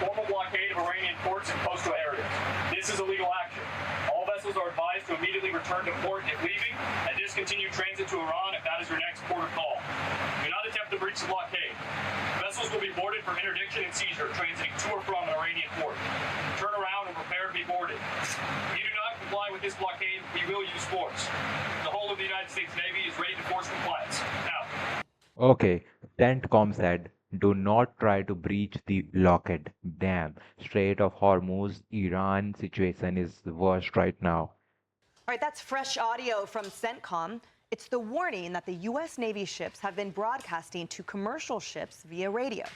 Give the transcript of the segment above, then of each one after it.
formal blockade of Iranian ports and coastal areas. This is illegal action. All vessels are advised to immediately return to port if leaving and discontinue transit to Iran if that is your next port of call. Do not attempt to breach the blockade. Vessels will be boarded for interdiction and seizure transiting to or from an Iranian port. Turn around and prepare to be boarded. If you do not comply with this blockade, we will use force. The whole of the United States Navy is ready to force compliance. Now. Okay, CENTCOM said, do not try to breach the blockade. Damn, Strait of Hormuz, Iran situation is the worst right now. All right, that's fresh audio from CENTCOM. It's the warning that the U.S. Navy ships have been broadcasting to commercial ships via radio,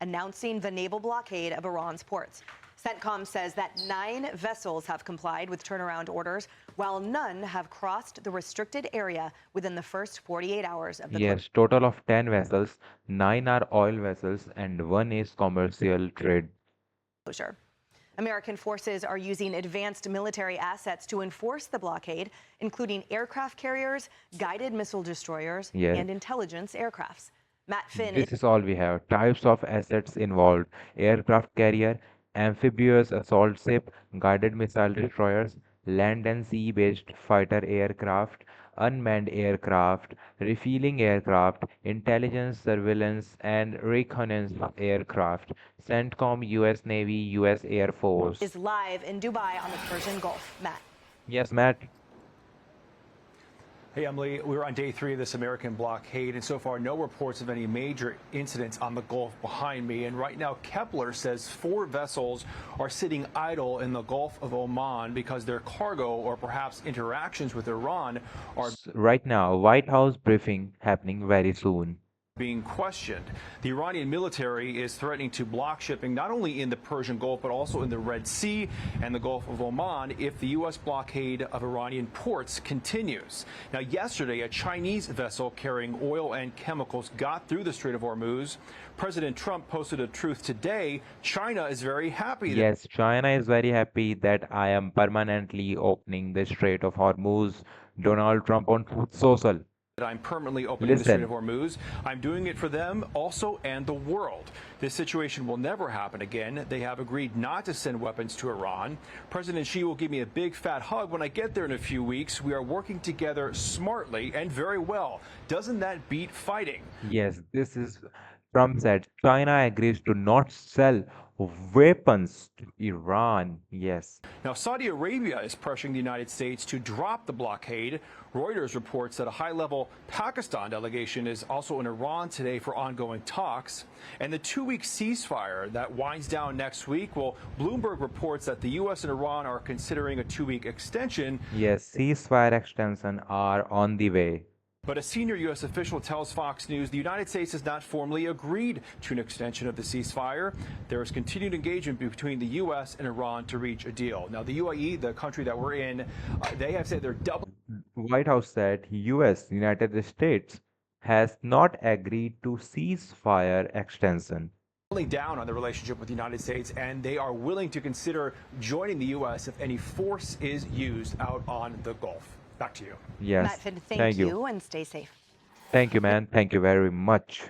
announcing the naval blockade of Iran's ports. CENTCOM says that 9 vessels have complied with turnaround orders, while none have crossed the restricted area within the first 48 hours of the Yes, total of 10 vessels, 9 are oil vessels, and 1 is commercial trade. closure. American forces are using advanced military assets to enforce the blockade, including aircraft carriers, guided missile destroyers, Yes. and intelligence aircrafts. Matt Finn This is all we have. Types of assets involved: aircraft carrier, amphibious assault ship, guided missile destroyers, land and sea-based fighter aircraft, unmanned aircraft, refueling aircraft, intelligence, surveillance, and reconnaissance aircraft. CENTCOM, U.S. Navy, U.S. Air Force. is live in Dubai on the Persian Gulf. Matt. Yes, Matt. Hey, Emily, we're on day 3 of this American blockade, and so far no reports of any major incidents on the Gulf behind me. And right now, Kepler says 4 vessels are sitting idle in the Gulf of Oman because their cargo or perhaps interactions with Iran are Right now, White House briefing happening very soon. being questioned. The Iranian military is threatening to block shipping not only in the Persian Gulf but also in the Red Sea and the Gulf of Oman if the U.S. blockade of Iranian ports continues. Now, yesterday, a Chinese vessel carrying oil and chemicals got through the Strait of Hormuz. President Trump posted a truth today. China is very happy. Yes, China is very happy that I am permanently opening the Strait of Hormuz. Donald Trump on Truth Social. That I'm permanently opening the Listen. Strait of Hormuz. I'm doing it for them also and the world. This situation will never happen again. They have agreed not to send weapons to Iran. President Xi will give me a big fat hug when I get there in a few weeks. We are working together smartly and very well. Doesn't that beat fighting? Yes, this is Trump said China agrees to not sell weapons to Iran. Yes. Now, Saudi Arabia is pressuring the United States to drop the blockade. Reuters reports that a high-level Pakistan delegation is also in Iran today for ongoing talks. And the 2-week ceasefire that winds down next week, well, Bloomberg reports that the U.S. and Iran are considering a 2-week extension. Yes, ceasefire extension are on the way. But a senior U.S. official tells Fox News the United States has not formally agreed to an extension of the ceasefire. There is continued engagement between the U.S. and Iran to reach a deal. Now, the UAE, the country that we're in, they have said they're doubling. White House said U.S. United States has not agreed to ceasefire extension. Down on the relationship with the United States, and they are willing to consider joining the U.S. if any force is used out on the Gulf. Back to you. Yes, Matt Finn, thank you and stay safe. Thank you, man. Thank you very much.